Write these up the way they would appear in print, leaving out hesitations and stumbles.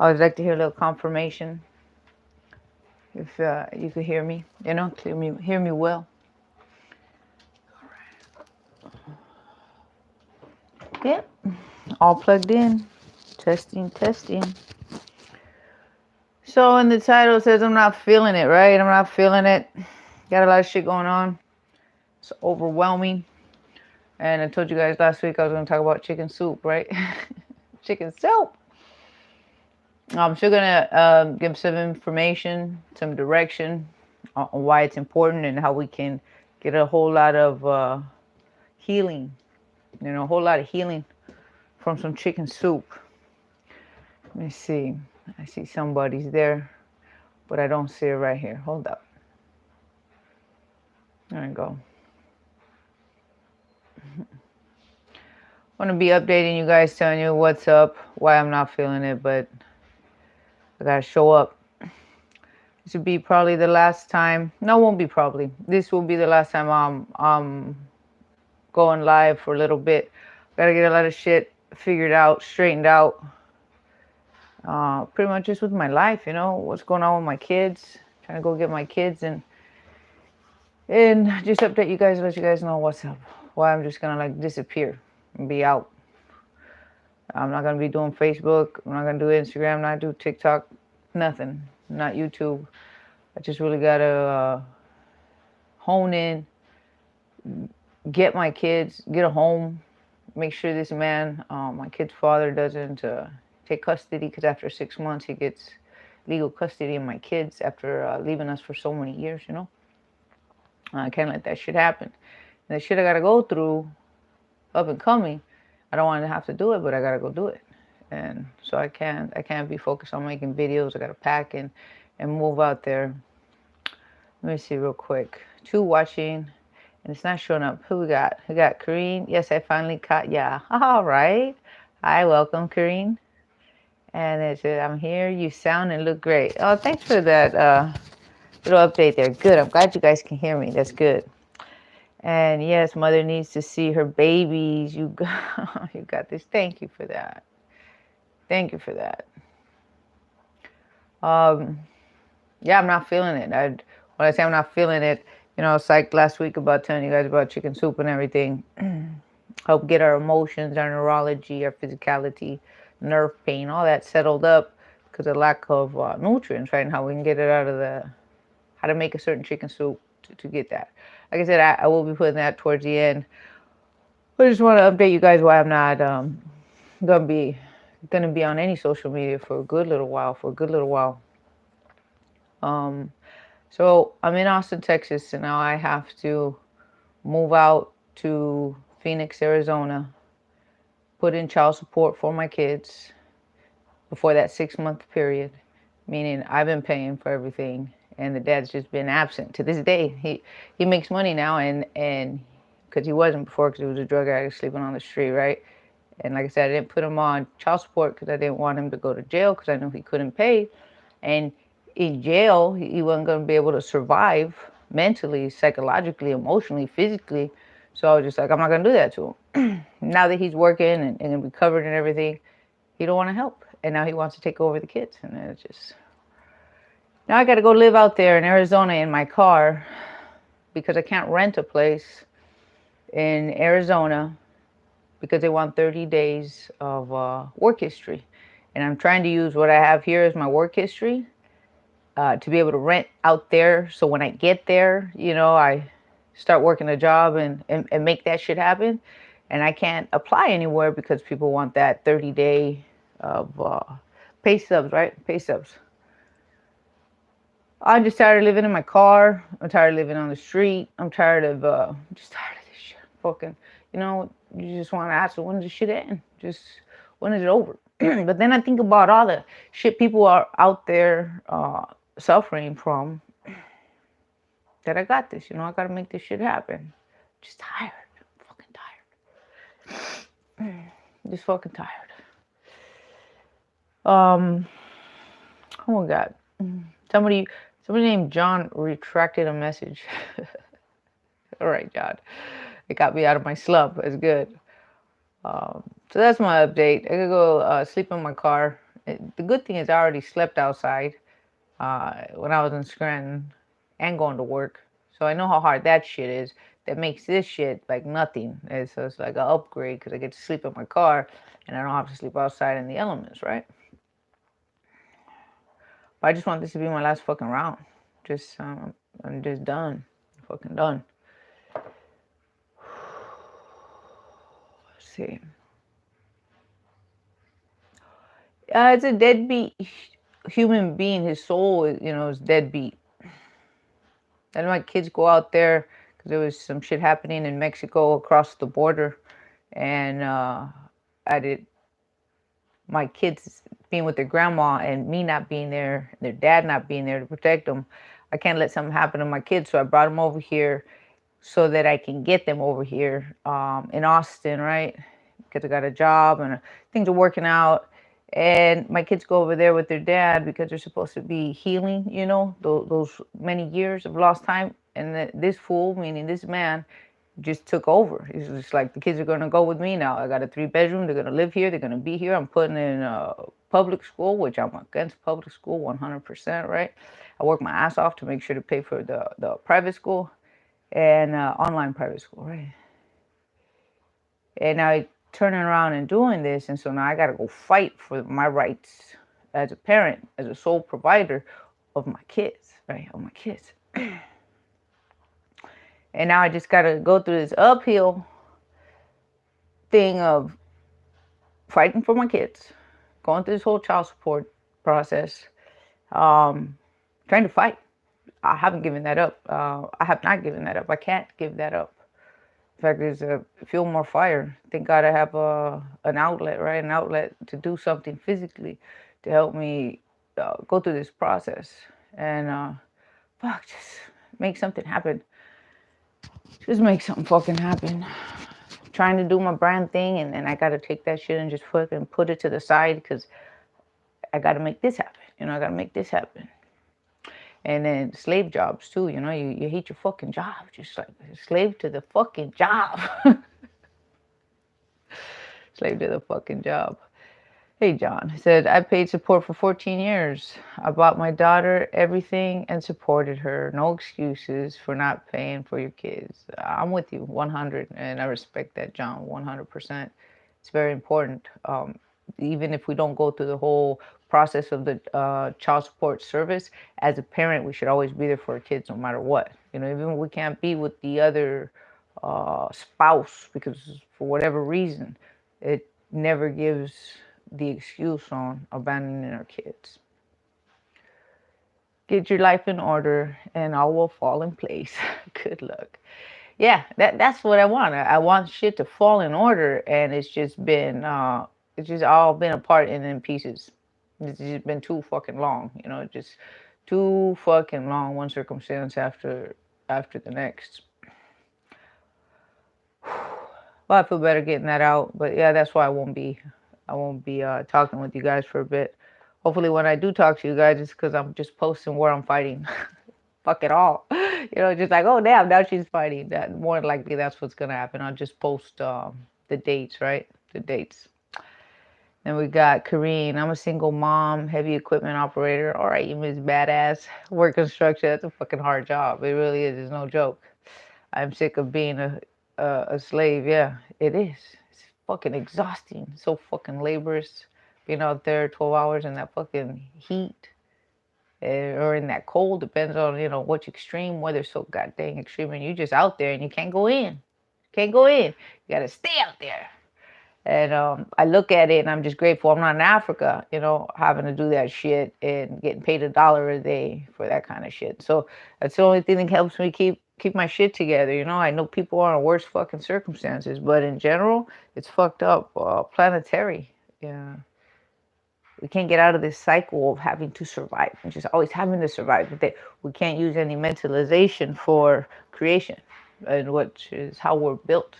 I would like to hear a little confirmation. If you could hear me, hear me well. Yep, all plugged in. Testing, testing. So in the title it says I'm not feeling it, right? I'm not feeling it. Got a lot of shit going on. It's overwhelming. And I told you guys last week I was going to talk about chicken soup, right? Chicken soup. I'm still going to give some information, some direction on why it's important and how we can get a whole lot of healing. A whole lot of healing from some chicken soup. Let me see. I see somebody's there, but I don't see it right here. Hold up. There we go. I want to be updating you guys, telling you what's up, why I'm not feeling it, but I gotta show up. This will be probably the last time. No, it won't be probably. This will be the last time I'm going live for a little bit. Gotta get a lot of shit figured out, straightened out. Pretty much just with my life, what's going on with my kids. Trying to go get my kids and just update you guys, let you guys know what's up. Why I'm just gonna like disappear and be out. I'm not gonna be doing Facebook. I'm not gonna do Instagram. Not do TikTok. Nothing. Not YouTube. I just really gotta hone in, get my kids, get a home, make sure this man, my kid's father, doesn't take custody, because after 6 months he gets legal custody of my kids after leaving us for so many years. I can't let that shit happen. And the shit I gotta go through, up and coming, I don't want to have to do it, but I gotta go do it. And so I can't be focused on making videos. I gotta pack and move out there. Let me see real quick. 2 watching, and it's not showing up. Who we got? We got Kareen. Yes, I finally caught ya. All right. Hi, welcome, Kareen. And it said, I'm here. You sound and look great. Oh, thanks for that little update there. Good. I'm glad you guys can hear me. That's good. And yes, mother needs to see her babies. You got this. Thank you for that. Thank you for that. Yeah, I'm not feeling it. When I say I'm not feeling it, I was psyched last week about telling you guys about chicken soup and everything. Help get our emotions, our neurology, our physicality, nerve pain, all that settled up because of lack of nutrients, right? And how we can get it out of how to make a certain chicken soup to get that. Like I said, I will be putting that towards the end. I just want to update you guys why I'm not gonna be on any social media for a good little while. So I'm in Austin, Texas, and now I have to move out to Phoenix, Arizona, put in child support for my kids before that 6-month period, meaning I've been paying for everything, and the dad's just been absent to this day. He makes money now, and because he wasn't before, because he was a drug addict sleeping on the street, right? And like I said, I didn't put him on child support because I didn't want him to go to jail, because I knew he couldn't pay. And in jail, he wasn't going to be able to survive mentally, psychologically, emotionally, physically. So I was just like, I'm not going to do that to him. Now that he's working and recovered and everything, he don't want to help. And now he wants to take over the kids. And it's just... Now I got to go live out there in Arizona in my car because I can't rent a place in Arizona because they want 30 days of work history. And I'm trying to use what I have here as my work history to be able to rent out there. So when I get there, I start working a job and make that shit happen. And I can't apply anywhere because people want that 30-day of pay stubs, right? Pay stubs. I'm just tired of living in my car. I'm tired of living on the street. I'm tired of, just tired of this shit. Fucking, you just want to ask, when does this shit end? Just, when is it over? But then I think about all the shit people are out there suffering from, that I got this, I got to make this shit happen. Just tired. Fucking tired. Just fucking tired. Oh my God. Somebody named John retracted a message. All right, John. It got me out of my slump. It's good. So that's my update. I could go sleep in my car The good thing is I already slept outside when I was in Scranton and going to work. So I know how hard that shit is. That makes this shit like nothing. And so it's like an upgrade because I get to sleep in my car and I don't have to sleep outside in the elements, right? But I just want this to be my last fucking round. I'm just done. Fucking done. Let's see. It's a deadbeat human being. His soul, is deadbeat. And my kids go out there because there was some shit happening in Mexico across the border, and my kids being with their grandma and me not being there, their dad not being there to protect them. I can't let something happen to my kids, so I brought them over here so that I can get them over here in Austin, right? Because I got a job and things are working out. And my kids go over there with their dad because they're supposed to be healing, those many years of lost time. And this fool, meaning this man, just took over. He's just like, the kids are going to go with me now. I got a 3-bedroom. They're going to live here. They're going to be here. I'm putting in public school, which I'm against public school 100%, right? I work my ass off to make sure to pay for the private school and online private school, right? And I turning around and doing this, and so now I got to go fight for my rights as a parent, as a sole provider of my kids, right? Of my kids. And now I just got to go through this uphill thing of fighting for my kids, going through this whole child support process, trying to fight. I haven't given that up. I have not given that up. I can't give that up. In fact, there's a fuel more fire. Thank God I have an outlet, right? An outlet to do something physically to help me go through this process and just make something happen. Just make something fucking happen. Trying to do my brand thing, and then I got to take that shit and just fucking put it to the side because I got to make this happen. I got to make this happen. And then slave jobs too, you hate your fucking job. Just like slave to the fucking job. Slave to the fucking job. Hey, John. He said, I paid support for 14 years. I bought my daughter everything and supported her. No excuses for not paying for your kids. I'm with you 100, and I respect that, John, 100%. It's very important. Even if we don't go through the whole process of the child support service, as a parent, we should always be there for our kids no matter what. Even if we can't be with the other spouse because for whatever reason, it never gives the excuse on abandoning our kids. Get your life in order and all will fall in place. Good luck. Yeah, that's what I want. I want shit to fall in order, and it's just all been apart and in pieces. It's just been too fucking long, just too fucking long, one circumstance after the next. Well, I feel better getting that out, but yeah, that's why I won't be talking with you guys for a bit. Hopefully when I do talk to you guys, it's because I'm just posting where I'm fighting. Fuck it all. Just like, oh, damn, now she's fighting. That more likely that's what's going to happen. I'll just post the dates, right? The dates. Then we got Kareen. I'm a single mom, heavy equipment operator. All right, you Miss Badass. Work construction, that's a fucking hard job. It really is. It's no joke. I'm sick of being a slave. Yeah, it is. It's fucking exhausting. So fucking laborious. Being out there 12 hours in that fucking heat. Or in that cold, depends on, which extreme weather's so goddamn extreme. And you're just out there and you can't go in. Can't go in. You gotta stay out there. And I look at it and I'm just grateful I'm not in Africa, having to do that shit and getting paid $1 a day for that kind of shit. So that's the only thing that helps me keep my shit together. I know people are in worse fucking circumstances, but in general, it's fucked up. Planetary. Yeah. We can't get out of this cycle of having to survive and just always having to survive. We can't use any mentalization for creation, and which is how we're built.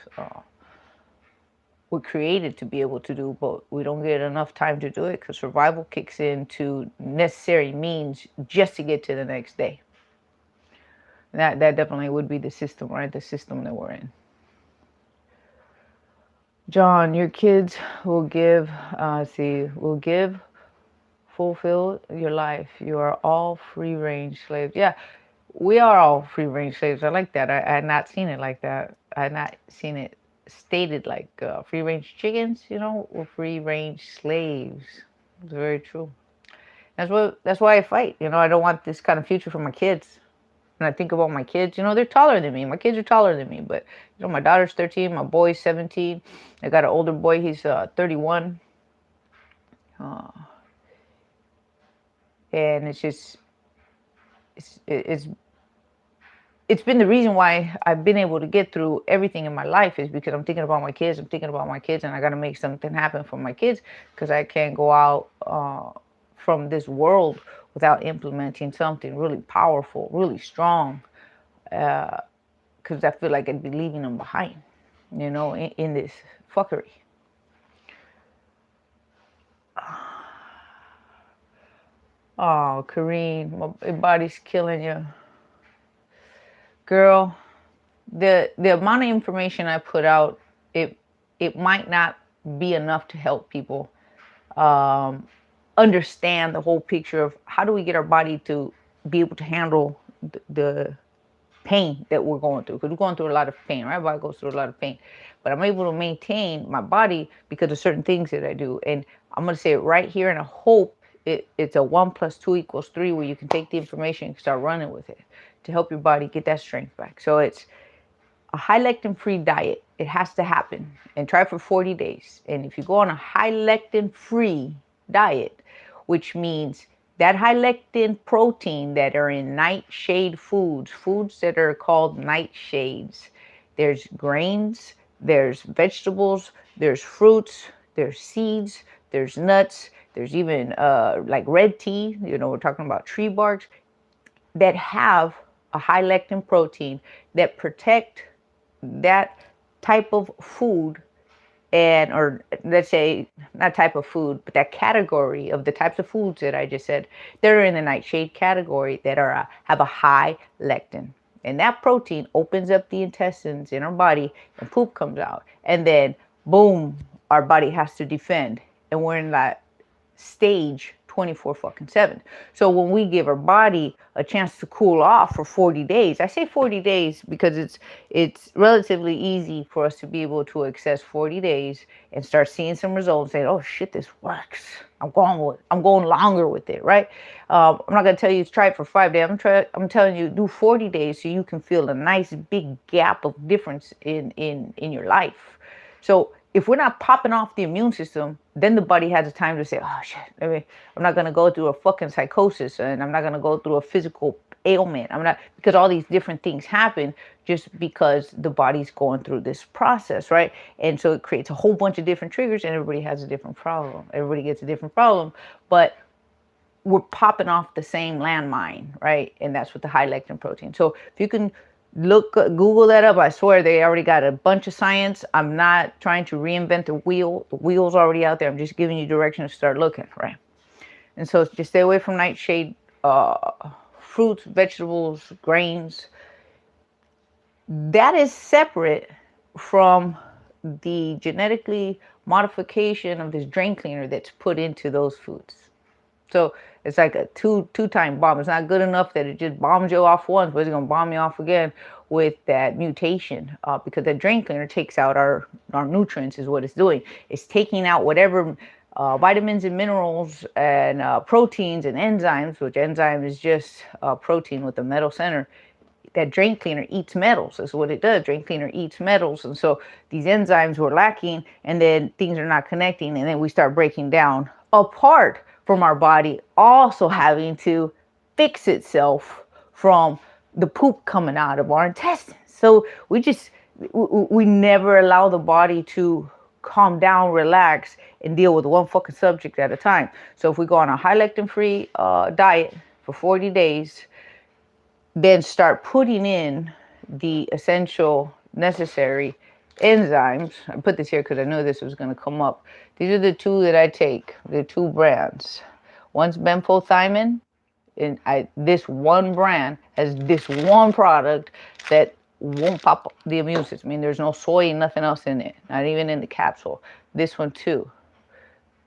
We're created to be able to do, but we don't get enough time to do it because survival kicks into necessary means just to get to the next day. That definitely would be the system, right? The system that we're in. John, your kids will give fulfill your life. You are all free range slaves. Yeah, we are all free range slaves. I like that. I had not seen it like that. I had not seen it stated like free range chickens, you know, or free range slaves. It's very true. That's why I fight. You know, I don't want this kind of future for my kids. When I think about my kids, you know, they're taller than me. My kids are taller than me, but you know, my daughter's 13, my boy's 17. I got an older boy, he's 31. And it's just it's been the reason why I've been able to get through everything in my life, is because I'm thinking about my kids. I'm thinking about my kids, and I got to make something happen for my kids, because I can't go out from this world without implementing something really powerful, really strong, because I feel like I'd be leaving them behind, you know, in this fuckery. Oh, Kareen, my body's killing you. Girl, the amount of information I put out, it might not be enough to help people understand the whole picture of how do we get our body to be able to handle the pain that we're going through, because we're going through a lot of pain, right? Body goes through a lot of pain, but I'm able to maintain my body because of certain things that I do. And I'm going to say it right here, and I hope it's a 1 + 2 = 3, where you can take the information and start running with it to help your body get that strength back. So it's a high lectin free diet. It has to happen, and try for 40 days. And if you go on a high lectin free diet, which means that high lectin protein that are in nightshade foods that are called nightshades. There's grains, there's vegetables, there's fruits, there's seeds, there's nuts, there's even like red tea, you know, we're talking about tree barks, that have a high lectin protein that protect that type of food, and, or let's say not type of food, but that category of the types of foods that I just said, they're in the nightshade category, that are have a high lectin. And that protein opens up the intestines in our body, and poop comes out. And then boom, our body has to defend. And we're in that stage 24/7. So when we give our body a chance to cool off for 40 days, I say 40 days because it's relatively easy for us to be able to access 40 days and start seeing some results, saying, oh shit, this works. I'm going longer with it, right? I'm not going to tell you to try it for 5 days. I'm telling you, do 40 days so you can feel a nice big gap of difference in your life. So if we're not popping off the immune system, then the body has the time to say, oh shit, I'm not going to go through a fucking psychosis, and I'm not going to go through a physical ailment. Because all these different things happen just because the body's going through this process, right? And so it creates a whole bunch of different triggers, and everybody has a different problem. Everybody gets a different problem, but we're popping off the same landmine, right? And that's with the high lectin protein. So if you can Google that up. I swear they already got a bunch of science. I'm not trying to reinvent the wheel. The wheel's already out there. I'm just giving you direction to start looking, right? And so just stay away from nightshade fruits, vegetables, grains. That is separate from the genetically modification of this drain cleaner that's put into those foods. So it's like a two-time bomb. It's not good enough that it just bombs you off once, but it's going to bomb you off again with that mutation, because the drain cleaner takes out our nutrients, is what it's doing. It's taking out whatever vitamins and minerals and proteins and enzymes, which enzyme is just protein with a metal center. That drain cleaner eats metals. That's what it does. Drain cleaner eats metals. And so these enzymes were lacking, and then things are not connecting, and then we start breaking down apart from our body also having to fix itself from the poop coming out of our intestines. So we never allow the body to calm down, relax, and deal with one fucking subject at a time. So if we go on a high lectin free diet for 40 days, then start putting in the essential necessary enzymes. I put this here because I knew this was going to come up. These are the two that I take, the two brands. One's benfotiamine, and this one brand has this one product that won't pop the immune system. I mean, there's no soy, nothing else in it, not even in the capsule. This one too.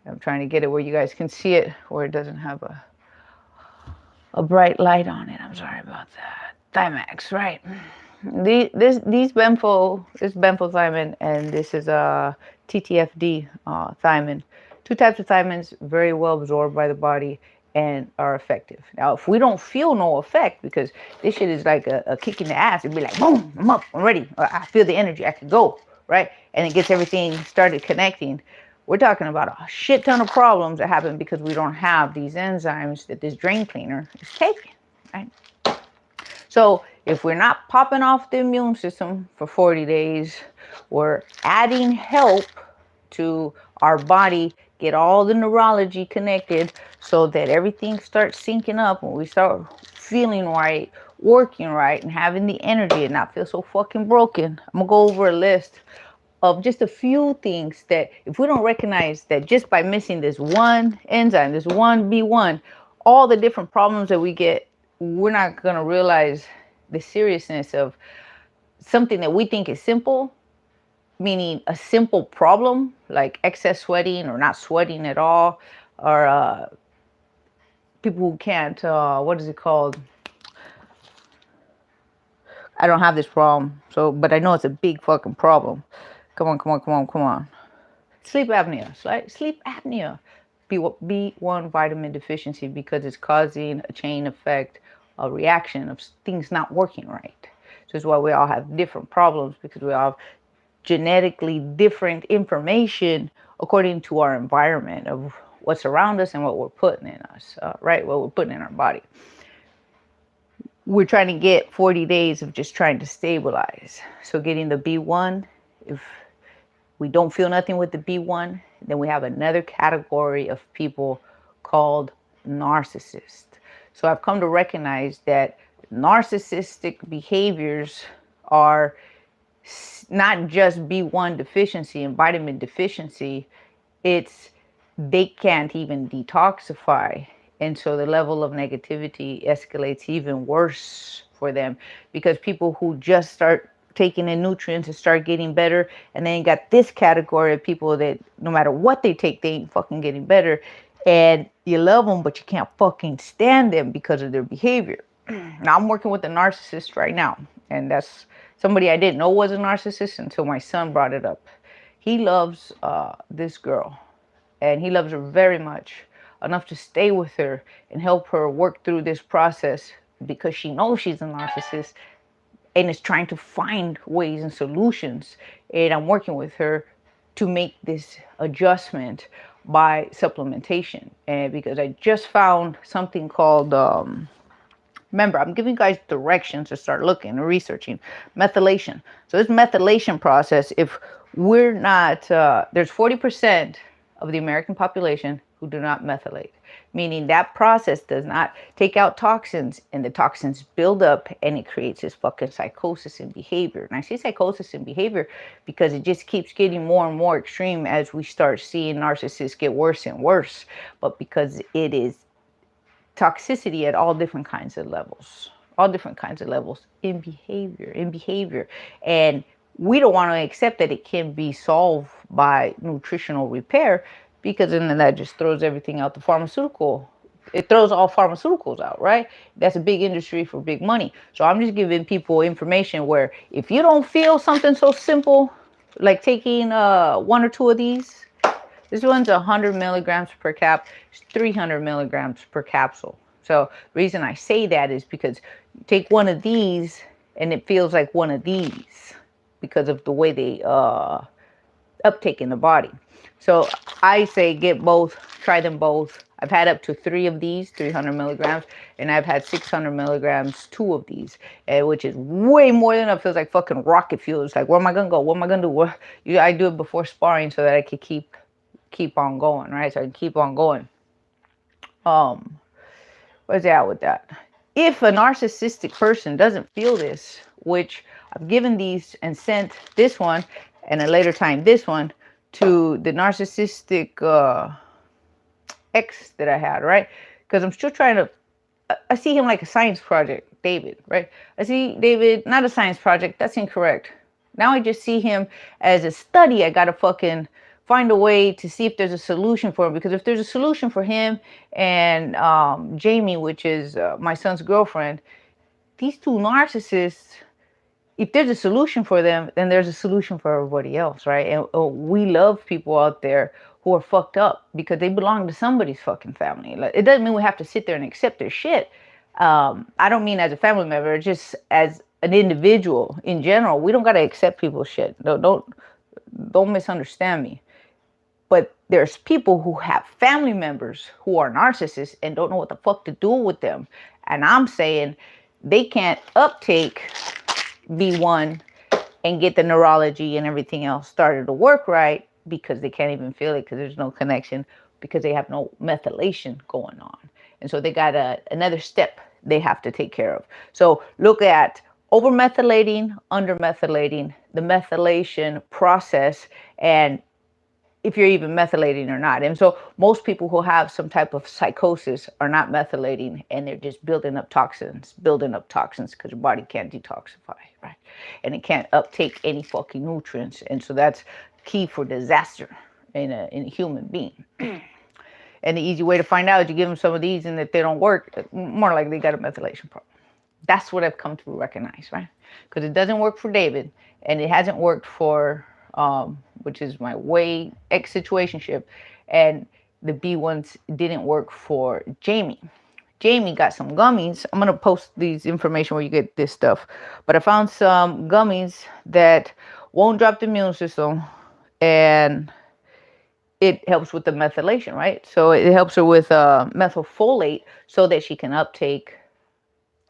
I'm trying to get it where you guys can see it, where it doesn't have a bright light on it. I'm sorry about that. Thimax, right? This benfotiamine, and this is a TTFD thiamine. Two types of thiamines, very well absorbed by the body and are effective. Now, if we don't feel no effect, because this shit is like a kick in the ass, it'd be like, boom, I'm up, I'm ready. I feel the energy, I can go, right? And it gets everything started connecting. We're talking about a shit ton of problems that happen because we don't have these enzymes that this drain cleaner is taking, right? So if we're not popping off the immune system for 40 days, we're adding help to our body, get all the neurology connected so that everything starts syncing up when we start feeling right, working right, and having the energy and not feel so fucking broken. I'm gonna go over a list of just a few things that if we don't recognize that just by missing this one enzyme, this one B1, all the different problems that we get, we're not going to realize the seriousness of something that we think is simple, meaning a simple problem like excess sweating or not sweating at all, or people who can't, what is it called? I don't have this problem, so, but I know it's a big fucking problem. Come on. Sleep apnea, sleep apnea. B1 vitamin deficiency, because it's causing a chain effect, a reaction of things not working right. So that's why we all have different problems, because we all have genetically different information according to our environment of what's around us and what we're putting in us, right? What we're putting in our body. We're trying to get 40 days of just trying to stabilize. So getting the B1, if we don't feel nothing with the B1, then we have another category of people called narcissists. So I've come to recognize that narcissistic behaviors are not just B1 deficiency and vitamin deficiency, it's they can't even detoxify. And so the level of negativity escalates even worse for them, because people who just start taking in nutrients and start getting better, and then you got this category of people that no matter what they take, they ain't fucking getting better, and you love them but you can't fucking stand them because of their behavior. Now I'm working with a narcissist right now, and that's somebody I didn't know was a narcissist until my son brought it up. He loves this girl, and he loves her very much, enough to stay with her and help her work through this process, because she knows she's a narcissist and is trying to find ways and solutions. And I'm working with her to make this adjustment by supplementation. And because I just found something called, remember, I'm giving you guys directions to start looking and researching methylation. So this methylation process, if we're not, there's 40% of the American population who do not methylate, meaning that process does not take out toxins, and the toxins build up and it creates this fucking psychosis in behavior. And I say psychosis in behavior because it just keeps getting more and more extreme as we start seeing narcissists get worse and worse, but because it is toxicity at all different kinds of levels, in behavior. And we don't want to accept that it can be solved by nutritional repair, because then that just throws everything out the pharmaceutical. It throws all pharmaceuticals out, right? That's a big industry for big money. So I'm just giving people information where if you don't feel something so simple, like taking one or two of these, this one's 100 milligrams per cap, 300 milligrams per capsule. So the reason I say that is because you take one of these and it feels like one of these because of the way they uptake in the body. So I say get both, try them both. I've had up to 3 of these, 300 milligrams, and I've had 600 milligrams, 2 of these, which is way more than enough. Feels like fucking rocket fuel. It's like, where am I going to go? What am I going to do? I do it before sparring so that I could keep on going, right? So I can keep on going. Where's it at with that? If a narcissistic person doesn't feel this, which I've given these and sent this one, and a later time this one, to the narcissistic ex that I had, right? Because I'm still trying to, I see him like a science project, David, right? I see David, not a science project, that's incorrect. Now I just see him as a study I gotta fucking find a way to see if there's a solution for him. Because if there's a solution for him and Jamie, which is my son's girlfriend, these two narcissists, if there's a solution for them, then there's a solution for everybody else, right? And we love people out there who are fucked up because they belong to somebody's fucking family. Like, it doesn't mean we have to sit there and accept their shit. I don't mean as a family member, just as an individual in general. We don't gotta accept people's shit. Don't misunderstand me. But there's people who have family members who are narcissists and don't know what the fuck to do with them. And I'm saying they can't uptake B1 and get the neurology and everything else started to work right because they can't even feel it because there's no connection, because they have no methylation going on. And so they got another step they have to take care of. So look at over-methylating, under-methylating, the methylation process, and if you're even methylating or not. And so most people who have some type of psychosis are not methylating, and they're just building up toxins because your body can't detoxify, right? And it can't uptake any fucking nutrients. And so that's key for disaster in a human being. And the easy way to find out is you give them some of these, and if they don't work, more likely they got a methylation problem. That's what I've come to recognize, right? Because it doesn't work for David, and it hasn't worked for which is my ex situationship, and the B1s didn't work for Jamie. Jamie got some gummies. I'm gonna post these information where you get this stuff, but I found some gummies that won't drop the immune system, and it helps with the methylation, right? So it helps her with methylfolate so that she can uptake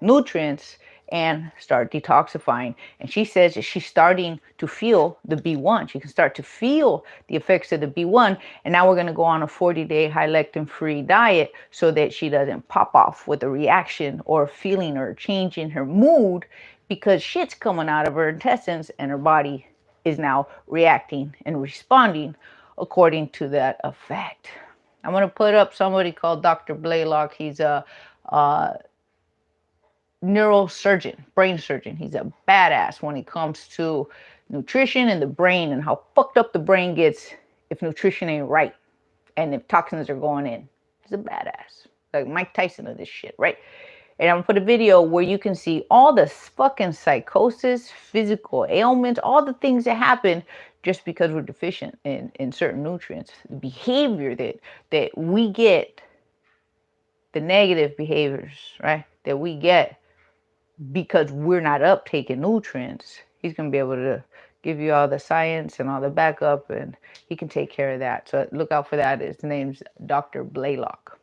nutrients and start detoxifying. And she says that she's starting to feel the B1. She can start to feel the effects of the B1. And now we're going to go on a 40-day high lectin free diet so that she doesn't pop off with a reaction or feeling or change in her mood, because shit's coming out of her intestines and her body is now reacting and responding according to that effect. I'm going to put up somebody called Dr. Blaylock. He's a neurosurgeon, brain surgeon. He's a badass when it comes to nutrition and the brain and how fucked up the brain gets if nutrition ain't right and if toxins are going in. He's a badass, like Mike Tyson of this shit, right? And I'm gonna put a video where you can see all the fucking psychosis, physical ailments, all the things that happen just because we're deficient in certain nutrients. The behavior that we get, the negative behaviors, right, that we get because we're not uptaking nutrients. He's going to be able to give you all the science and all the backup, and he can take care of that. So look out for that. His name's Dr. Blaylock.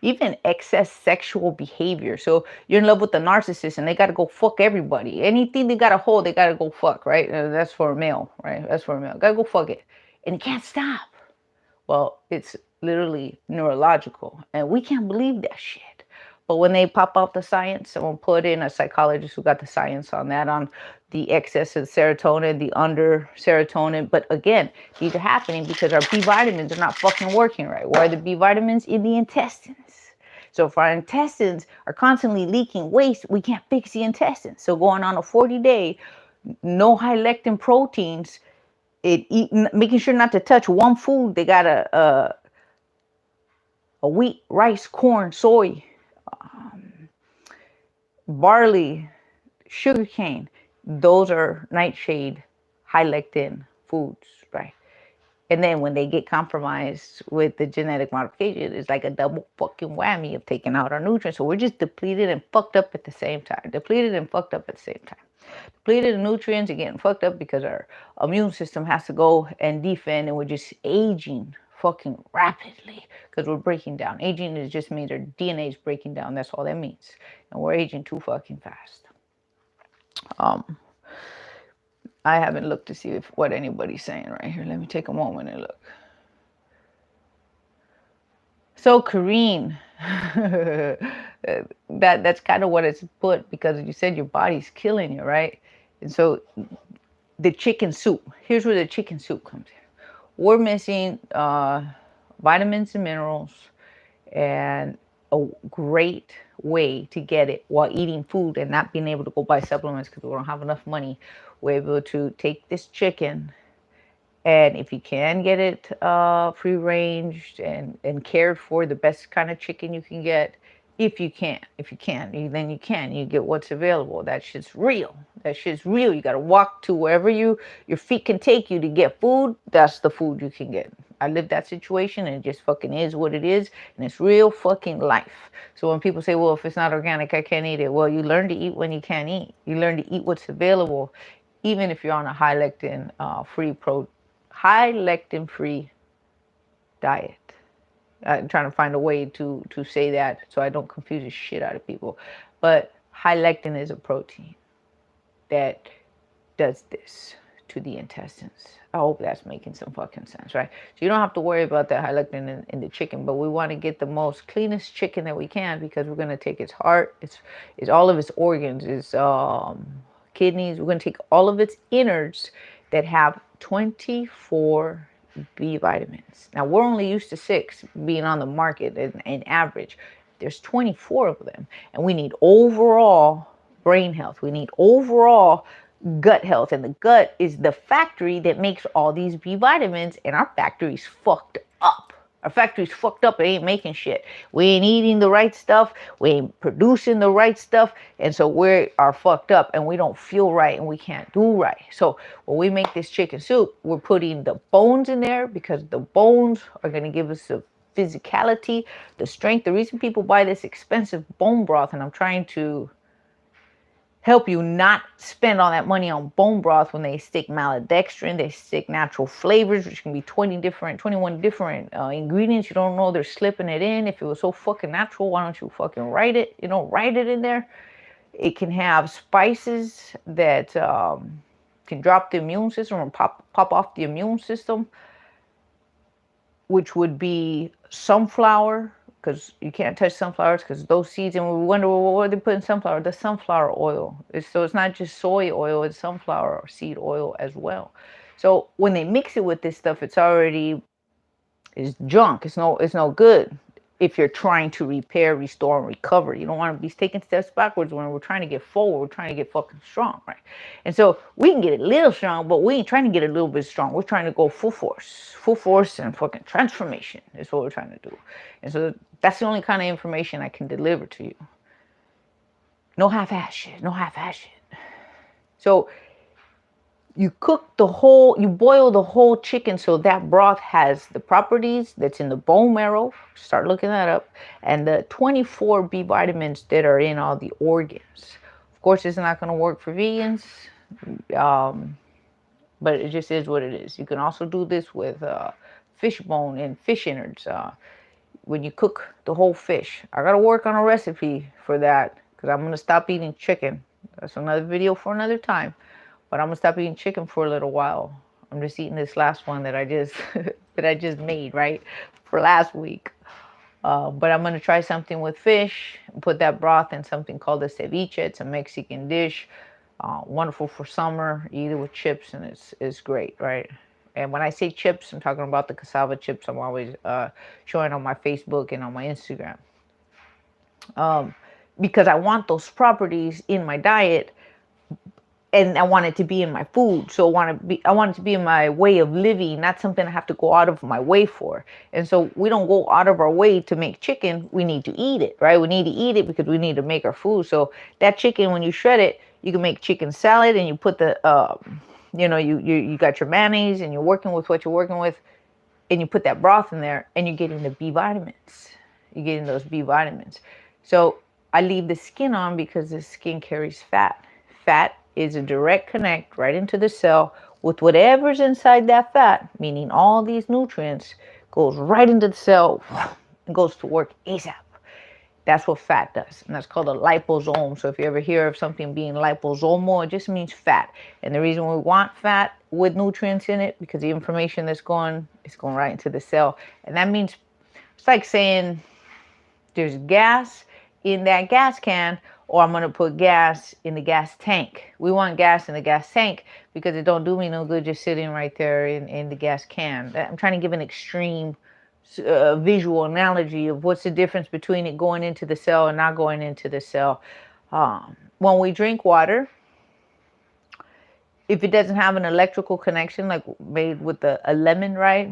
Even excess sexual behavior. So you're in love with the narcissist and they got to go fuck everybody. Anything they got to hold, they got to go fuck, right? That's for a male, right? That's for a male. Got to go fuck it. And it can't stop. Well, it's literally neurological. And we can't believe that shit. But when they pop out the science, someone put in a psychologist who got the science on that, on the excess of serotonin, the under serotonin. But again, these are happening because our B vitamins are not fucking working right. Why are the B vitamins? In the intestines. So if our intestines are constantly leaking waste, we can't fix the intestines. So going on a 40-day, no high lectin proteins, making sure not to touch one food. They got a wheat, rice, corn, soy, barley, sugarcane. Those are nightshade, high lectin foods, right? And then when they get compromised with the genetic modification, it's like a double fucking whammy of taking out our nutrients. So we're just depleted and fucked up at the same time. Depleted and fucked up at the same time. Depleted in nutrients and getting fucked up because our immune system has to go and defend, and we're just aging fucking rapidly because we're breaking down. Aging is just means our DNA is breaking down. That's all that means. And we're aging too fucking fast. I haven't looked to see what anybody's saying right here. Let me take a moment and look. So Kareen, that's kind of what it's put, because you said your body's killing you, right? And so the chicken soup, here's where the chicken soup comes in. We're missing vitamins and minerals, and a great way to get it while eating food and not being able to go buy supplements because we don't have enough money. We're able to take this chicken And if you can get it free ranged and cared for, the best kind of chicken you can get. If you can, then you can. You get what's available. That shit's real. That shit's real. You got to walk to wherever your feet can take you to get food. That's the food you can get. I lived that situation, and it just fucking is what it is, and it's real fucking life. So when people say, well, if it's not organic, I can't eat it. Well, you learn to eat when you can't eat. You learn to eat what's available, even if you're on a high lectin free diet. I'm trying to find a way to say that so I don't confuse the shit out of people. But high lectin is a protein that does this to the intestines. I hope that's making some fucking sense, right? So you don't have to worry about that high lectin in the chicken, but we want to get the most cleanest chicken that we can, because we're going to take its heart, it's all of its organs, its kidneys. We're going to take all of its innards that have 24 B vitamins. Now, we're only used to 6 being on the market in average. There's 24 of them. And we need overall brain health. We need overall gut health. And the gut is the factory that makes all these B vitamins. And our factory's fucked up. Our factory's fucked up. It ain't making shit. We ain't eating the right stuff. We ain't producing the right stuff. And so we are fucked up, and we don't feel right, and we can't do right. So when we make this chicken soup, we're putting the bones in there, because the bones are going to give us the physicality, the strength. The reason people buy this expensive bone broth, and I'm trying to help you not spend all that money on bone broth when they stick maltodextrin, they stick natural flavors, which can be 21 different ingredients. You don't know they're slipping it in. If it was so fucking natural, why don't you fucking write it? Write it in there. It can have spices that can drop the immune system or pop off the immune system, which would be sunflower, because you can't touch sunflowers, because those seeds, and we wonder, well, what are they putting in sunflower? The sunflower oil. So it's not just soy oil, it's sunflower or seed oil as well. So when they mix it with this stuff, it's junk. It's no good if you're trying to repair, restore, and recover. You don't want to be taking steps backwards when we're trying to get forward. We're trying to get fucking strong, right? And so we can get a little strong, but we ain't trying to get a little bit strong. We're trying to go full force and fucking transformation is what we're trying to do. And so that's the only kind of information I can deliver to you. No half-ass shit. So you boil the whole chicken, so that broth has the properties that's in the bone marrow. Start looking that up. And the 24 B vitamins that are in all the organs. Of course, it's not going to work for vegans, but it just is what it is. You can also do this with fish bone and fish innards. When you cook the whole fish, I got to work on a recipe for that, because I'm going to stop eating chicken. That's another video for another time. But I'm gonna stop eating chicken for a little while. I'm just eating this last one that I just made, right, for last week. But I'm gonna try something with fish and put that broth in something called a ceviche. It's a Mexican dish, wonderful for summer. Eat it with chips, and it's great, right? And when I say chips, I'm talking about the cassava chips I'm always showing on my Facebook and on my Instagram. Because I want those properties in my diet. And I want it to be in my food. So I want it to be in my way of living, not something I have to go out of my way for. And so we don't go out of our way to make chicken. We need to eat it, right? We need to eat it because we need to make our food. So that chicken, when you shred it, you can make chicken salad, and you put the, you got your mayonnaise, and you're working with what you're working with, and you put that broth in there, and you're getting the B vitamins. You're getting those B vitamins. So I leave the skin on because the skin carries fat. Fat is a direct connect right into the cell with whatever's inside that fat, meaning all these nutrients, goes right into the cell and goes to work ASAP. That's what fat does, and that's called a liposome. So if you ever hear of something being liposomal, it just means fat. And the reason we want fat with nutrients in it, because the information that's going, it's going right into the cell. And that means, it's like saying there's gas in that gas can, or I'm going to put gas in the gas tank. We want gas in the gas tank because it don't do me no good just sitting right there in the gas can. I'm trying to give an extreme visual analogy of what's the difference between it going into the cell and not going into the cell. When we drink water, if it doesn't have an electrical connection, like made with a lemon, right?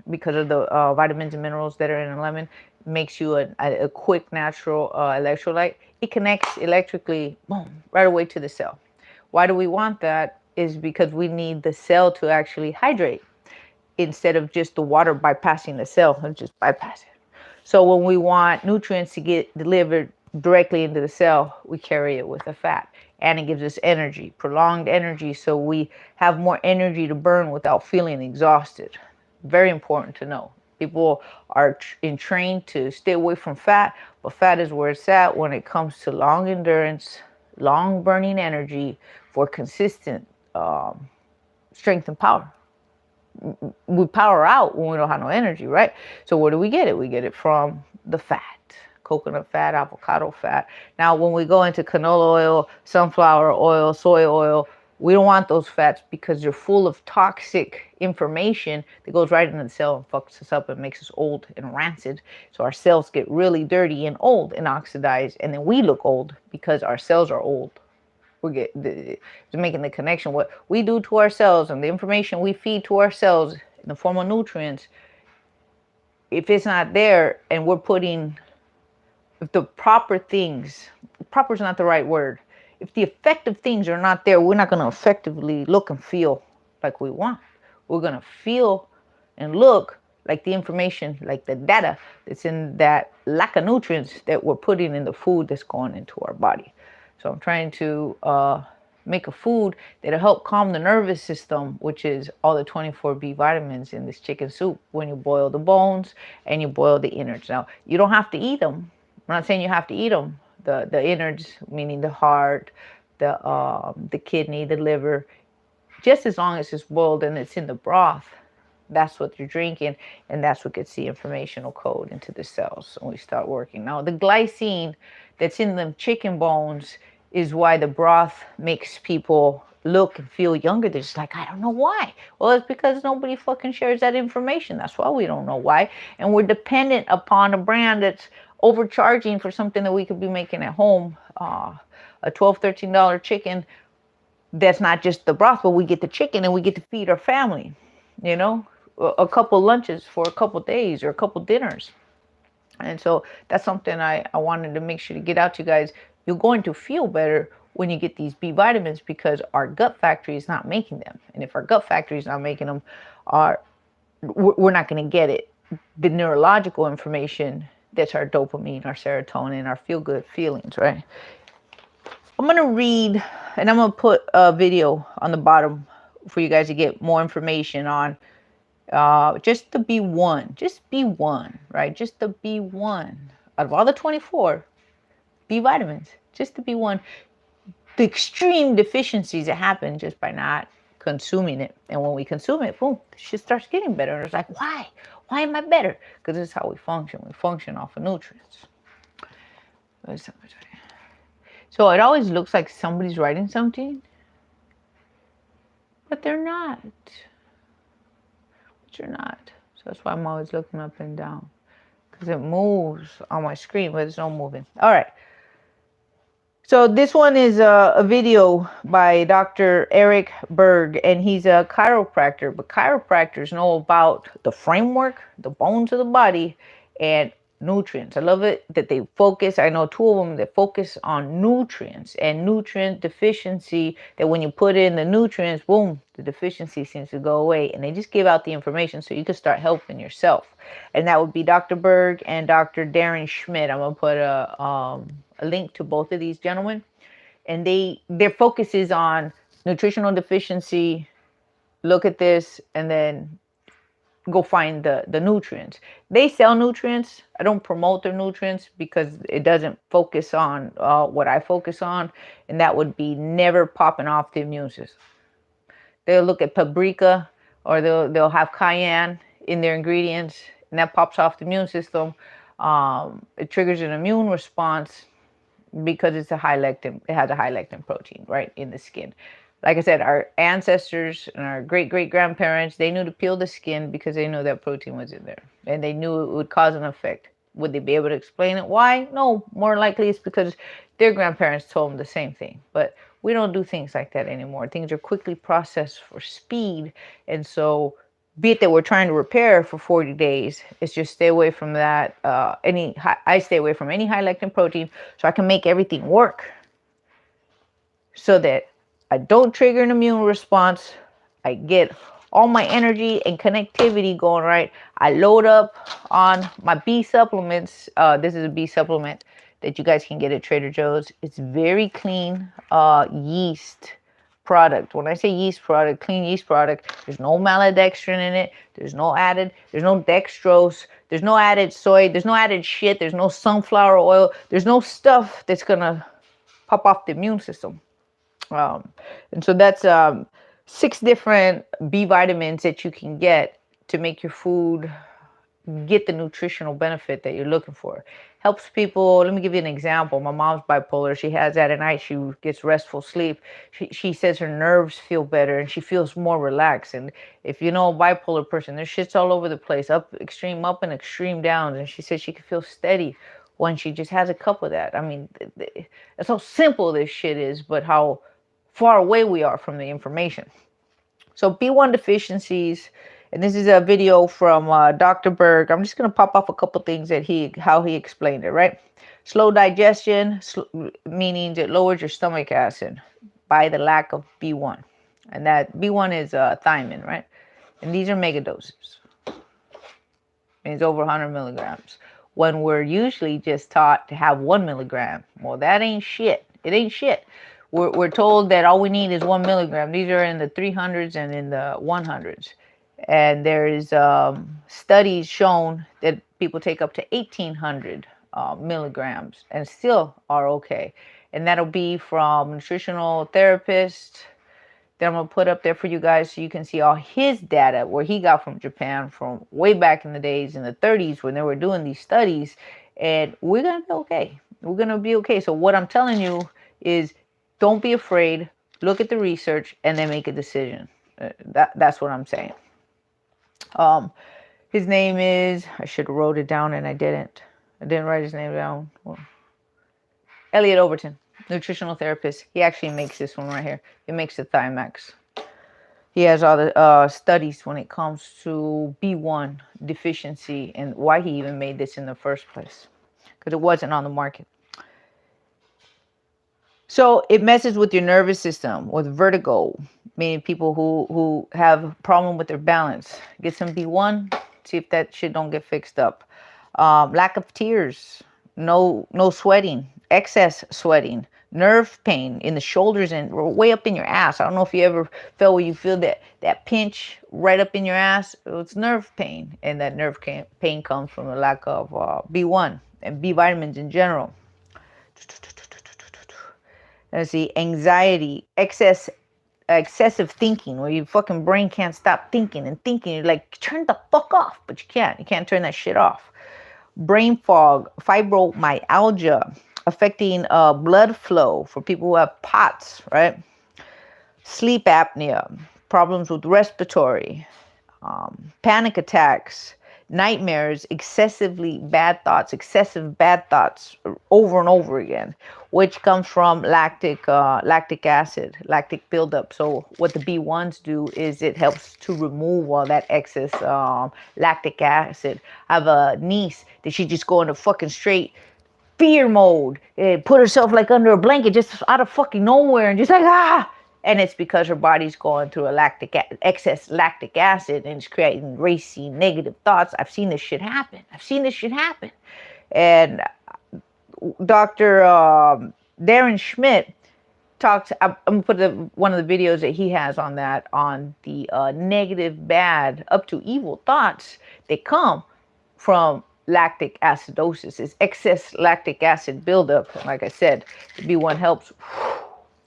Because of the vitamins and minerals that are in a lemon, makes you a quick natural electrolyte. It connects electrically, boom, right away to the cell. Why do we want that? Is because we need the cell to actually hydrate instead of just the water bypassing the cell and just bypass it. So when we want nutrients to get delivered directly into the cell, we carry it with a fat, and it gives us energy, prolonged energy, so we have more energy to burn without feeling exhausted. Very important to know. People are trained to stay away from fat, but fat is where it's at when it comes to long endurance, long burning energy for consistent strength and power. We power out when we don't have no energy, right? So where do we get it? We get it from the fat, coconut fat, avocado fat. Now, when we go into canola oil, sunflower oil, soy oil, we don't want those fats because they're full of toxic information that goes right into the cell and fucks us up and makes us old and rancid. So our cells get really dirty and old and oxidized, and then we look old because our cells are old. We're making the connection. What we do to ourselves and the information we feed to ourselves in the form of nutrients, if it's not there and we're putting, if the proper things, proper is not the right word, if the effective things are not there, we're not going to effectively look and feel like we want. We're going to feel and look like the information, like the data that's in that lack of nutrients that we're putting in the food that's going into our body. So I'm trying to make a food that'll help calm the nervous system, which is all the 24 B vitamins in this chicken soup when you boil the bones and you boil the innards. Now, you don't have to eat them. I'm not saying you have to eat them. The innards, meaning the heart, the kidney, the liver, just as long as it's boiled and it's in the broth, that's what you're drinking, and that's what gets the informational code into the cells when we start working. Now, the glycine that's in the chicken bones is why the broth makes people look and feel younger. They're just like, I don't know why. Well, it's because nobody fucking shares that information. That's why we don't know why. And we're dependent upon a brand that's overcharging for something that we could be making at home. A $12, $13 chicken, that's not just the broth, but we get the chicken and we get to feed our family, you know, a couple lunches for a couple days or a couple dinners. And so that's something I wanted to make sure to get out to you guys. You're going to feel better when you get these B vitamins because our gut factory is not making them. And if our gut factory is not making them, we're not going to get it. The neurological information, that's our dopamine, our serotonin, our feel-good feelings, right? I'm going to read, and I'm going to put a video on the bottom for you guys to get more information on just the B1, just B1, right? Just the B1 out of all the 24 B vitamins, just the B1, the extreme deficiencies that happen just by not consuming it. And when we consume it, boom, the shit starts getting better. And it's like, why? Why am I better? Because this is how we function. We function off of nutrients. So it always looks like somebody's writing something, but they're not. But you're not. So that's why I'm always looking up and down, because it moves on my screen, but it's not moving. All right. So this one is a video by Dr. Eric Berg, and he's a chiropractor. But chiropractors know about the framework, the bones of the body, and nutrients. I love it that they focus. I know two of them that focus on nutrients and nutrient deficiency, that when you put in the nutrients, boom, the deficiency seems to go away. And they just give out the information so you can start helping yourself. And that would be Dr. Berg and Dr. Darren Schmidt. I'm going to put a link to both of these gentlemen. And their focus is on nutritional deficiency. Look at this and then go find the nutrients. They sell nutrients. I don't promote their nutrients because it doesn't focus on what I focus on, and that would be never popping off the immune system. They'll look at paprika, or they'll have cayenne in their ingredients, and that pops off the immune system. It triggers an immune response because it's a high lectin. It has a high lectin protein right in the skin. Like I said, our ancestors and our great-great-grandparents, they knew to peel the skin because they knew that protein was in there. And they knew it would cause an effect. Would they be able to explain it? Why? No, more likely it's because their grandparents told them the same thing. But We don't do things like that anymore. Things are quickly processed for speed. And so, be it that we're trying to repair for 40 days, it's just stay away from that. I stay away from any high lectin protein so I can make everything work, so that I don't trigger an immune response. I get all my energy and connectivity going right. I load up on my B supplements. This is a B supplement that you guys can get at Trader Joe's. It's very clean yeast product. When I say yeast product, clean yeast product, there's no maltodextrin in it. There's no dextrose. There's no added soy. There's no added shit. There's no sunflower oil. There's no stuff that's going to pop off the immune system. And so that's 6 different B vitamins that you can get to make your food get the nutritional benefit that you're looking for. Helps people. Let me give you an example. My mom's bipolar. She has that at night. She gets restful sleep. She says her nerves feel better and she feels more relaxed. And if you know a bipolar person, their shit's all over the place, extreme up and extreme down. And she says she can feel steady when she just has a cup of that. I mean, it's how simple this shit is, but how far away we are from the information. So B1 deficiencies, and this is a video from Dr. Berg. I'm just going to pop off a couple things that how he explained it, right? Slow digestion, meaning it lowers your stomach acid by the lack of B1. And that B1 is thiamine, right? And these are mega doses. It's over 100 milligrams. When we're usually just taught to have 1 milligram. Well, that ain't shit. It ain't shit. We're told that all we need is 1 milligram. These are in the 300s and in the 100s. And there is studies shown that people take up to 1,800 milligrams and still are okay. And that'll be from nutritional therapists that I'm going to put up there for you guys so you can see all his data where he got from Japan from way back in the days in the 30s when they were doing these studies. And we're going to be okay. We're going to be okay. So what I'm telling you is don't be afraid. Look at the research and then make a decision. That's what I'm saying. His name is, I should have wrote it down and I didn't write his name down. Well, Elliot Overton, nutritional therapist. He actually makes this one right here. He makes the Thimax. He has all the studies when it comes to B1 deficiency and why he even made this in the first place, because it wasn't on the market. So it messes with your nervous system, with vertigo, meaning people who have a problem with their balance. Get some B1, see if that shit don't get fixed up. Lack of tears, no sweating, excess sweating, nerve pain in the shoulders and way up in your ass. I don't know if you ever felt where you feel that pinch right up in your ass. It's nerve pain, and that nerve pain comes from the lack of B1 and B vitamins in general. Let's see, anxiety, excessive thinking, where your fucking brain can't stop thinking and thinking. You're like, turn the fuck off, but you can't. You can't turn that shit off. Brain fog, fibromyalgia, affecting blood flow for people who have POTS, right? Sleep apnea, problems with respiratory, panic attacks, nightmares, excessive bad thoughts over and over again, which comes from lactic acid, lactic buildup. So what the B1s do is it helps to remove all that excess lactic acid. I have a niece that she just go into fucking straight fear mode and put herself like under a blanket just out of fucking nowhere and just like, ah. And it's because her body's going through excess lactic acid and it's creating racy negative thoughts. I've seen this shit happen. And Dr. Darren Schmidt talks, I'm going to put one of the videos that he has on that, on the negative, bad, up to evil thoughts that come from lactic acidosis. It's excess lactic acid buildup. Like I said, the B1 helps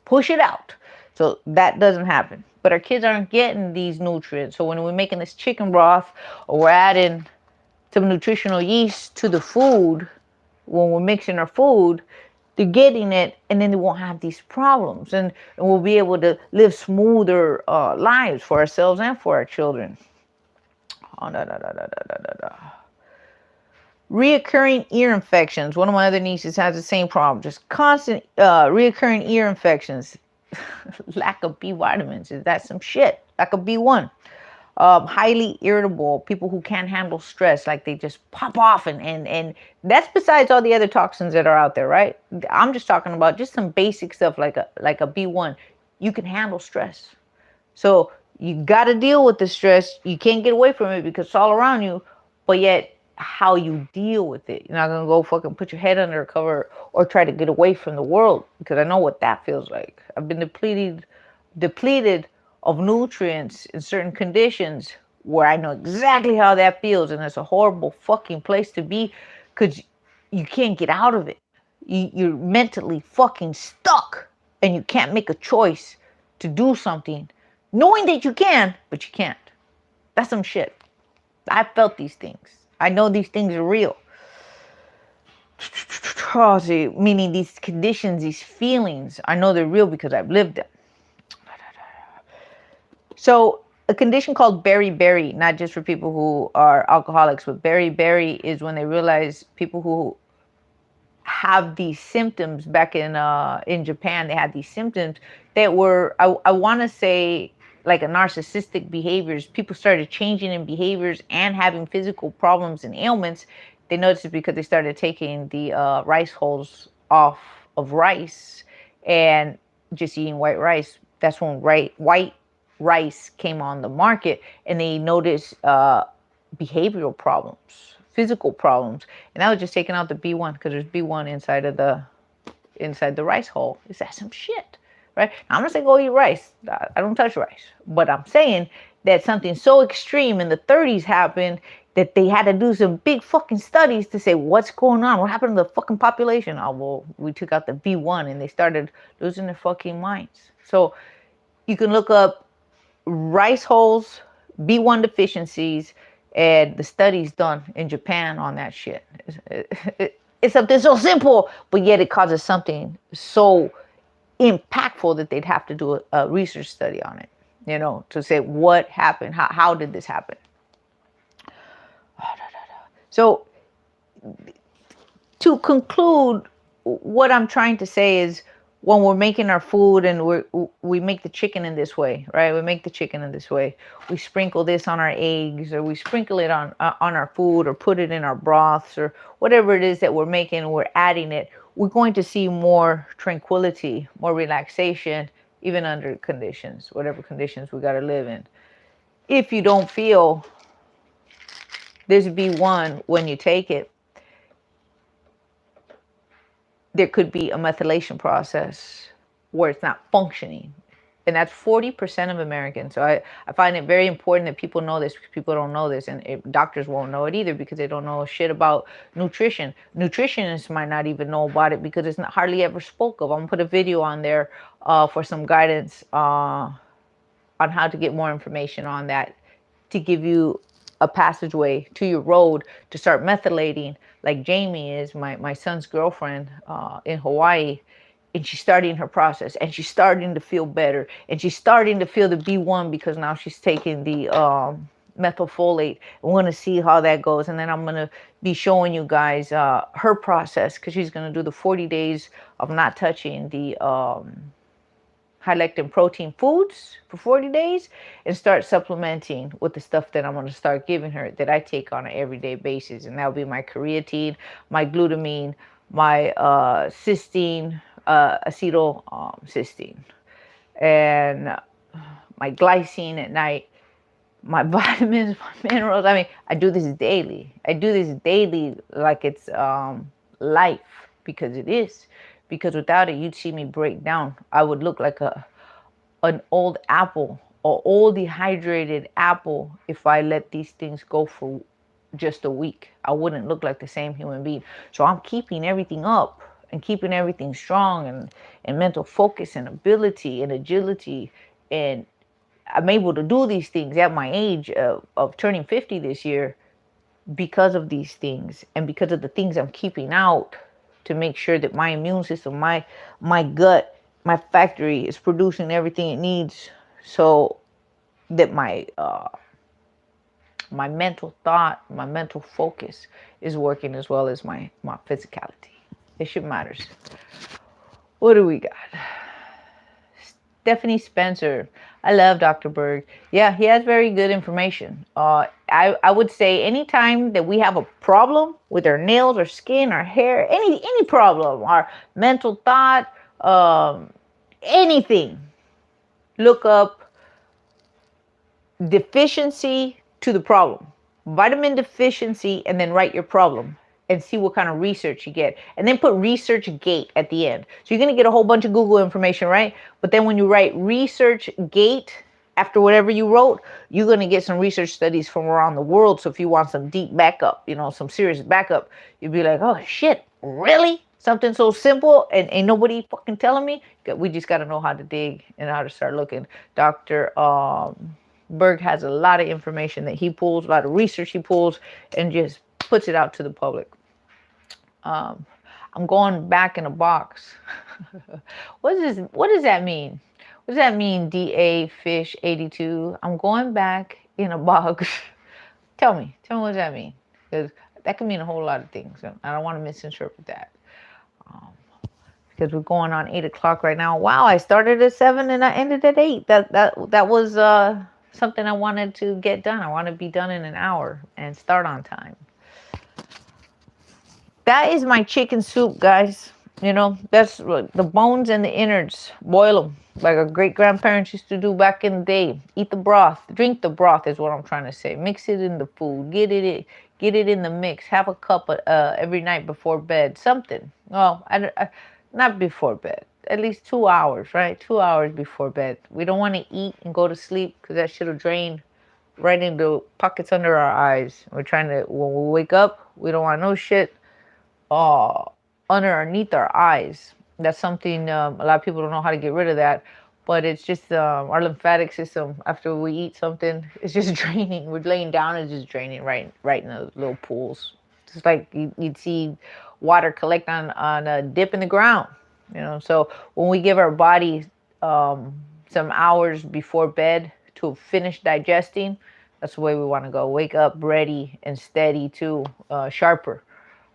push it out. So that doesn't happen. But our kids aren't getting these nutrients. So when we're making this chicken broth or we're adding some nutritional yeast to the food, when we're mixing our food, they're getting it and then they won't have these problems. And we'll be able to live smoother lives for ourselves and for our children. Reoccurring ear infections. One of my other nieces has the same problem. Just constant reoccurring ear infections. Lack of B vitamins. Is that some shit? Lack of B1. Highly irritable, people who can't handle stress, like they just pop off, and that's besides all the other toxins that are out there, right? I'm just talking about just some basic stuff like a B1. You can handle stress. So you got to deal with the stress. You can't get away from it because it's all around you, but yet how you deal with it. You're not going to go fucking put your head under a cover or try to get away from the world, because I know what that feels like. I've been depleted of nutrients in certain conditions where I know exactly how that feels, and it's a horrible fucking place to be because you can't get out of it. You're mentally fucking stuck, and you can't make a choice to do something knowing that you can, but you can't. That's some shit. I felt these things. I know these things are real. Oh, see, meaning these conditions, these feelings, I know they're real because I've lived them. So a condition called beriberi, not just for people who are alcoholics, but beriberi is when they realize people who have these symptoms. Back in Japan, they had these symptoms that were, I want to say, like a narcissistic behaviors. People started changing in behaviors and having physical problems and ailments. They noticed it because they started taking the rice hulls off of rice and just eating white rice. That's when white rice came on the market, and they noticed behavioral problems, physical problems, and that was just taking out the B1, because there's B1 inside the rice hull. Is that some shit? Right? Now, I'm not saying go eat rice. I don't touch rice. But I'm saying that something so extreme in the 30s happened that they had to do some big fucking studies to say, what's going on? What happened to the fucking population? Oh, well, we took out the B1, and they started losing their fucking minds. So you can look up rice hulls, B1 deficiencies, and the studies done in Japan on that shit. It's something so simple, but yet it causes something so impactful that they'd have to do a research study on it, to say what happened, how did this happen. So to conclude, what I'm trying to say is, when we're making our food and we make the chicken in this way, right? We make the chicken in this way. We sprinkle this on our eggs, or we sprinkle it on our food, or put it in our broths, or whatever it is that we're making, we're adding it. We're going to see more tranquility, more relaxation, even under conditions, whatever conditions we got to live in. If you don't feel this B1 when you take it, there could be a methylation process where it's not functioning. And that's 40% of Americans. So I find it very important that people know this, because people don't know this. And doctors won't know it either, because they don't know shit about nutrition. Nutritionists might not even know about it because it's not hardly ever spoke of. I'm going to put a video on there for some guidance on how to get more information on that, to give you a passageway to your road to start methylating, like Jamie is, my son's girlfriend in Hawaii, and she's starting her process, and she's starting to feel better, and she's starting to feel the B1 because now she's taking the methylfolate. We're going to see how that goes, and then I'm going to be showing you guys her process, because she's going to do the 40 days of not touching the high lectin protein foods for 40 days and start supplementing with the stuff that I'm going to start giving her, that I take on an everyday basis. And that'll be my creatine, my glutamine, my cysteine, acetylcysteine, and my glycine at night, my vitamins, my minerals. I mean, I do this daily. Like it's life, because it is. Because without it, you'd see me break down. I would look like an old apple, or old dehydrated apple, if I let these things go for just a week. I wouldn't look like the same human being. So I'm keeping everything up and keeping everything strong, and mental focus and ability and agility. And I'm able to do these things at my age of turning 50 this year, because of these things, and because of the things I'm keeping out, to make sure that my immune system, my gut, my factory is producing everything it needs, so that my mental thought, my mental focus is working, as well as my physicality. It shit matters. What do we got? Stephanie Spencer. I love Dr. Berg. Yeah, he has very good information. I would say anytime that we have a problem with our nails, our skin, our hair, any problem, our mental thought, anything, look up deficiency to the problem. Vitamin deficiency, and then write your problem and see what kind of research you get. And then put research gate at the end. So you're going to get a whole bunch of Google information, right? But then when you write research gate after whatever you wrote, you're going to get some research studies from around the world. So if you want some deep backup, some serious backup, you'd be like, oh shit, really? Something so simple and ain't nobody fucking telling me? We just got to know how to dig and how to start looking. Dr. Berg has a lot of information that he pulls, a lot of research he pulls, and just puts it out to the public. I'm going back in a box. What does that mean? What does that mean, DA Fish 82? I'm going back in a box. Tell me what does that mean? Because that can mean a whole lot of things. I don't want to misinterpret that. Because we're going on 8 o'clock right now. Wow, I started at 7 and I ended at 8. That was something I wanted to get done. I want to be done in an hour and start on time. That is my chicken soup, guys. That's the bones and the innards. Boil them like our great grandparents used to do back in the day. Eat the broth. Drink the broth is what I'm trying to say. Mix it in the food. Get it in the mix. Have a cup every night before bed. Something. Well, not before bed. At least 2 hours, right? 2 hours before bed. We don't want to eat and go to sleep because that shit will drain right into pockets under our eyes. When we wake up, we don't want no shit underneath our eyes. That's something a lot of people don't know how to get rid of that. But it's just our lymphatic system. After we eat something, it's just draining. We're laying down, it's just draining right in the little pools. Just like you'd see water collect on a dip in the ground. So when we give our body some hours before bed to finish digesting, that's the way we want to go. Wake up ready and steady too, sharper.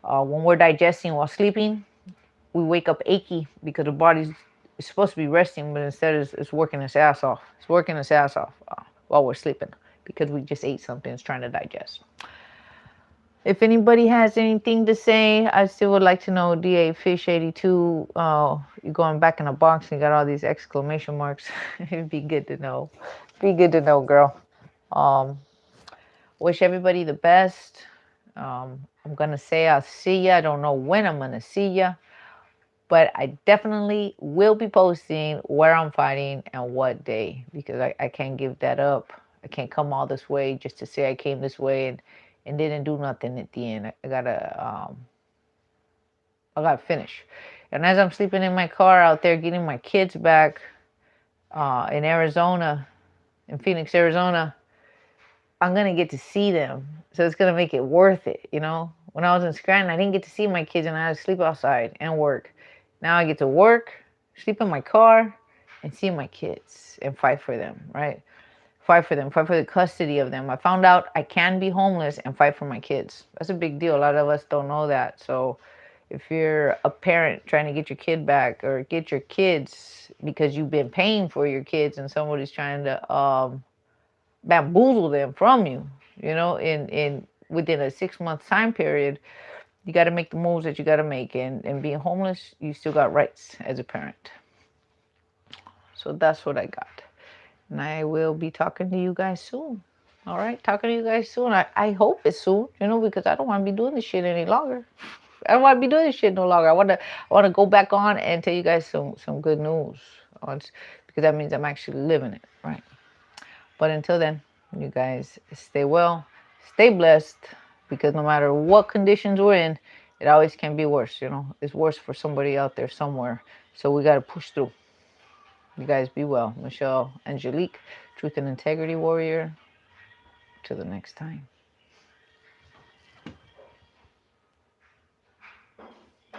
When we're digesting while sleeping, we wake up achy because the body's supposed to be resting, but instead it's working its ass off. It's working its ass off while we're sleeping because we just ate something it's trying to digest. If anybody has anything to say, I still would like to know. DA Fish 82, you're going back in a box and you got all these exclamation marks. It'd be good to know. Be good to know, girl. Wish everybody the best. I'm going to say I'll see ya. I don't know when I'm going to see ya. But I definitely will be posting where I'm fighting and what day. Because I can't give that up. I can't come all this way just to say I came this way and didn't do nothing at the end. I gotta finish. And as I'm sleeping in my car out there getting my kids back in Arizona, in Phoenix, Arizona, I'm gonna get to see them. So it's gonna make it worth it, When I was in Scranton, I didn't get to see my kids and I had to sleep outside and work. Now I get to work, sleep in my car, and see my kids and fight for them, right? Fight for the custody of them. I found out I can be homeless and fight for my kids. That's a big deal. A lot of us don't know that. So if you're a parent trying to get your kid back or get your kids because you've been paying for your kids and somebody's trying to bamboozle them from you, in within a 6-month time period, you got to make the moves that you got to make. And being homeless, you still got rights as a parent. So that's what I got. And I will be talking to you guys soon. All right? Talking to you guys soon. I hope it's soon, because I don't want to be doing this shit any longer. I don't want to be doing this shit no longer. I want to go back on and tell you guys some good news. Because that means I'm actually living it, right? But until then, you guys stay well, stay blessed, because no matter what conditions we're in, it always can be worse, It's worse for somebody out there somewhere. So we got to push through. You guys be well. Michelle Angelic, Truth and Integrity Warrior. Till the next time.